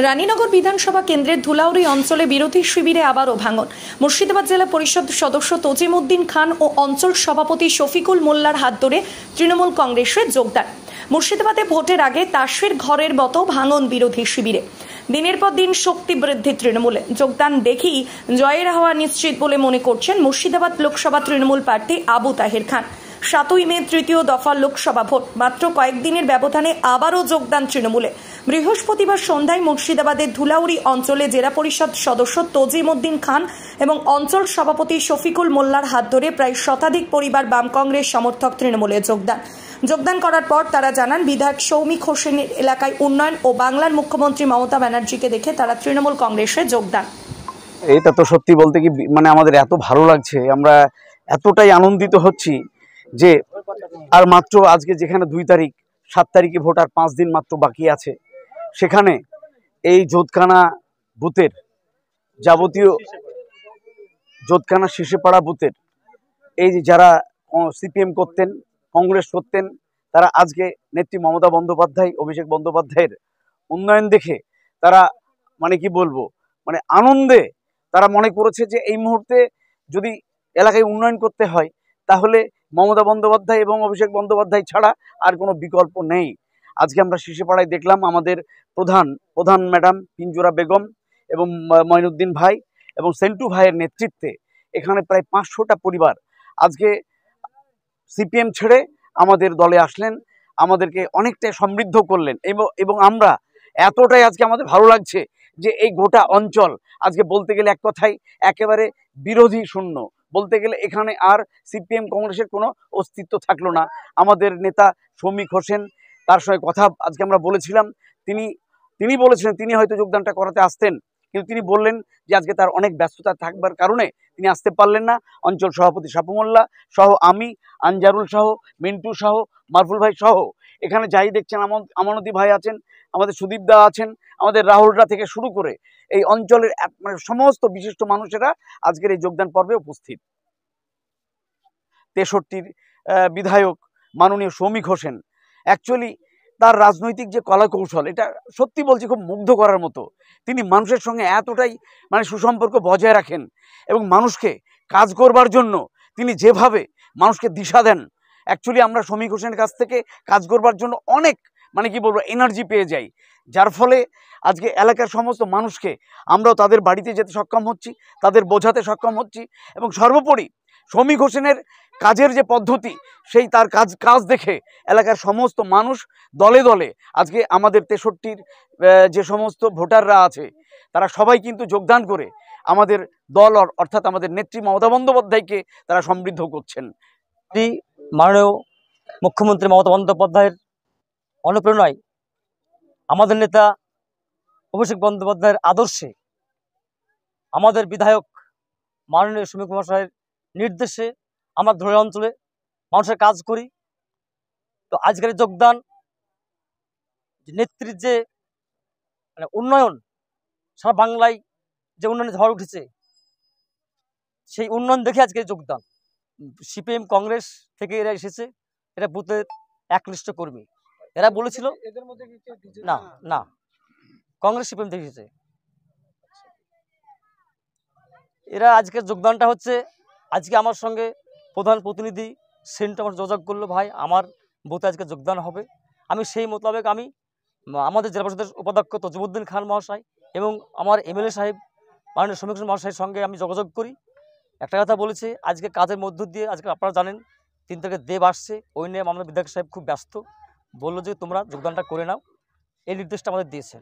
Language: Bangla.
রানীনগর বিধানসভা কেন্দ্রের ধুলাউড়ি অঞ্চলে বিরোধী শিবিরে আবারও ভাঙন। মুর্শিদাবাদ জেলা পরিষদ সদস্য তজিমউদ্দিন খান ও অঞ্চল সভাপতি শফিকুল মোল্লার হাত ধরে তৃণমূল কংগ্রেসে যোগদান। মুর্শিদাবাদে ভোটের আগে তাসের ঘরের মতো ভাঙন বিরোধী শিবিরে। দিনের পর দিন শক্তি বৃদ্ধি তৃণমূলে। যোগদান দেখেই জয়ের হাওয়া নিশ্চিত বলে মনে করছেন মুর্শিদাবাদ লোকসভা তৃণমূল প্রার্থী আবু তাহের খান। 7ই মে তৃতীয় দফা লোকসভা ভোট, মাত্র কয়েকদিনের ব্যবধানে আবারও যোগদান তৃণমূলে। বৃহস্পতিবার সন্ধ্যায় মুর্শিদাবাদের ধুলাউড়ি অঞ্চলে জেলা পরিষদ সদস্য তজিমউদ্দিন খান এবং অঞ্চল সভাপতি শফিকুল মোল্লার হাত ধরে প্রায় শতাধিক পরিবার বাম কংগ্রেস সমর্থক তৃণমূলে যোগদান করার পর তারা জানান বিধায়ক সৌমিক হোসেনের এলাকায় উন্নয়ন ও বাংলার মুখ্যমন্ত্রী মমতা ব্যানার্জিকে দেখে তারা তৃণমূল কংগ্রেসে যোগদান। এটা তো সত্যি বলতে কি আমাদের এত ভালো লাগছে, আমরা এতটাই আনন্দিত হচ্ছি যে আর মাত্র আজকে যেখানে 2 তারিখ 7 তারিখে ভোট আর 5 দিন মাত্র বাকি আছে, সেখানে এই যোধখানা বুথের যাবতীয় যোধখানা শেষেপাড়া বুথের এই যে যারা সিপিএম করতেন, কংগ্রেস করতেন, তারা আজকে নেত্রী মমতা বন্দ্যোপাধ্যায়, অভিষেক বন্দ্যোপাধ্যায়ের উন্নয়ন দেখে তারা কি বলবো আনন্দে তারা মনে করেছে যে এই মুহূর্তে যদি এলাকায় উন্নয়ন করতে হয় তাহলে মমতা বন্দ্যোপাধ্যায় এবং অভিষেক বন্দ্যোপাধ্যায় ছাড়া আর কোনো বিকল্প নেই। আজকে আমরা শেষেপাড়ায় দেখলাম আমাদের প্রধান ম্যাডাম পিঞ্জুরা বেগম এবং মঈনুদ্দিন ভাই এবং সেন্টু ভাইয়ের নেতৃত্বে এখানে প্রায় 500টা পরিবার আজকে সিপিএম ছেড়ে আমাদের দলে আসলেন, আমাদেরকে অনেকটাই সমৃদ্ধ করলেন এবং আমরা এতটাই আজকে আমাদের ভালো লাগছে যে এই গোটা অঞ্চল আজকে বলতে গেলে এক কথায় একেবারে বিরোধী শূন্য। বলতে গেলে এখানে আর সিপিএম কংগ্রেসের কোনো অস্তিত্ব থাকলো না। আমাদের নেতা সৌমিক হোসেন, তার সঙ্গে কথা আজকে আমরা বলেছিলাম, তিনি বলেছিলেন তিনি হয়তো যোগদানটা করাতে আসতেন, কিন্তু তিনি বললেন যে আজকে তার অনেক ব্যস্ততা থাকবার কারণে তিনি আসতে পারলেন না। অঞ্চল সভাপতি সাপু মোল্লা সহ আমি, আনজারুল সহ, মিন্টু সহ, মারফুল ভাই সহ এখানে যাই দেখছেন, আমানতি ভাই আছেন, আমাদের সুদীপ দা আছেন, আমাদের রাহুলরা থেকে শুরু করে এই অঞ্চলের সমস্ত বিশিষ্ট মানুষেরা আজকের এই যোগদান পর্বে উপস্থিত। 63-র বিধায়ক মাননীয় সৌমিক হোসেন অ্যাকচুয়ালি তার রাজনৈতিক যে কলা কৌশল, এটা সত্যি বলছি খুব মুগ্ধ করার মতো। তিনি মানুষের সঙ্গে এতটাই সুসম্পর্ক বজায় রাখেন এবং মানুষকে কাজ করবার জন্য তিনি যেভাবে মানুষকে দিশা দেন, অ্যাকচুয়ালি আমরা সৌমিক হোসেনের কাছ থেকে কাজ করবার জন্য অনেক এনার্জি পেয়ে যাই, যার ফলে আজকে এলাকার সমস্ত মানুষকে আমরাও তাদের বাড়িতে যেতে সক্ষম হচ্ছি, তাদের বোঝাতে সক্ষম হচ্ছি এবং সর্বোপরি সৌমিক হোসেনের কাজের যে পদ্ধতি, সেই তার কাজ দেখে এলাকার সমস্ত মানুষ দলে দলে আজকে আমাদের 63-র যে সমস্ত ভোটাররা আছে তারা সবাই কিন্তু যোগদান করে আমাদের দল অর্থাৎ আমাদের নেত্রী মমতা বন্দ্যোপাধ্যায়কে তারা সমৃদ্ধ করছেন। মাননীয় মুখ্যমন্ত্রী মমতা বন্দ্যোপাধ্যায়ের অনুপ্রেরণায় আমাদের নেতা অভিষেক বন্দ্যোপাধ্যায়ের আদর্শে আমাদের বিধায়ক মাননীয় সৌমিক মহাশয়ের নির্দেশে আমরা ধুলাউড়ি অঞ্চলে মানুষের কাজ করি। তো আজকের যোগদান নেত্রীর যে উন্নয়ন, সারা বাংলায় যে উন্নয়নের ঝড় উঠেছে, সেই উন্নয়ন দেখে আজকে যোগদান। সিপিএম কংগ্রেস থেকে এরা এসেছে, এরা বুথের একনিষ্ঠ কর্মী। এরা বলেছিল না কংগ্রেস সিপিএম থেকে এসেছে। এরা আজকের যোগদানটা হচ্ছে, আজকে আমার সঙ্গে প্রধান প্রতিনিধি সেন্টু আমার যোগাযোগ করলো, ভাই আমার বুথে আজকে যোগদান হবে। আমি সেই মোতাবেক আমি আমাদের জেলা পরিষদের উপাধ্যক্ষ তজিমউদ্দিন খান মহাশয় এবং আমার এমএলএ সাহেব মাননীয় সৌমিক মহাশয়ের সঙ্গে আমি যোগাযোগ করি। একটা কথা বলেছে, আজকে কাজের মধ্য দিয়ে আজকে আপনারা জানেন 3 তারিখে দেব আসছে, ওই নিয়ে আমাদের বিধায়ক সাহেব খুব ব্যস্ত, বললো যে তোমরা যোগদানটা করে নাও, এই নির্দেশটা আমাদের দিয়েছেন।